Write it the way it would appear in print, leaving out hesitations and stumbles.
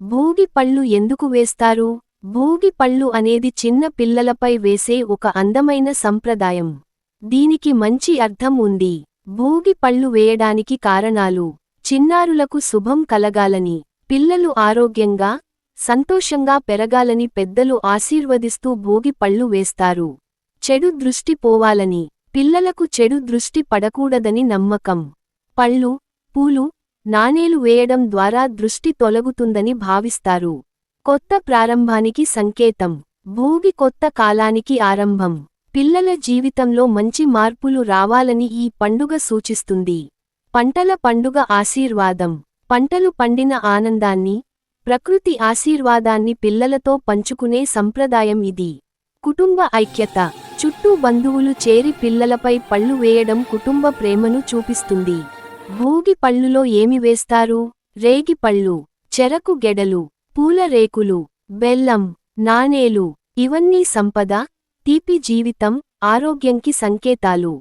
భోగి పళ్ళు ఎందుకు వేస్తారు? భోగి పళ్ళు అనేది చిన్న పిల్లలపై వేసే ఒక అందమైన సంప్రదాయం. దీనికి మంచి అర్థం ఉంది. భోగి పళ్ళు వేయడానికి కారణాలు: చిన్నారులకు శుభం కలగాలని, పిల్లలు ఆరోగ్యంగా, సంతోషంగా పెరగాలని పెద్దలు ఆశీర్వదిస్తూ భోగి పళ్ళు వేస్తారు. చెడు దృష్టి పోవాలని, పిల్లలకు చెడు దృష్టి పడకూడదని నమ్మకం. పళ్ళు, పూలు, నాణేలు వేయడం ద్వారా దృష్టి తొలగుతుందని భావిస్తారు. కొత్త ప్రారంభానికి సంకేతం. భోగి కొత్త కాలానికి ఆరంభం. పిల్లల జీవితంలో మంచి మార్పులు రావాలని ఈ పండుగ సూచిస్తుంది. పంటల పండుగ ఆశీర్వాదం. పంటలు పండిన ఆనందాన్ని, ప్రకృతి ఆశీర్వాదాన్ని పిల్లలతో పంచుకునే సంప్రదాయం ఇది. కుటుంబ ఐక్యత. చుట్టూ బంధువులు చేరి పిల్లలపై పళ్ళు వేయడం కుటుంబ ప్రేమను చూపిస్తుంది. భోగి పళ్ళులో ఏమి వేస్తారు? రేగి పళ్ళు, చెరకు గెడలు, పూల రేకులు, బెల్లం, నాణేలు. ఇవన్నీ సంపద, తీపి జీవితం, ఆరోగ్యంకి సంకేతాలు.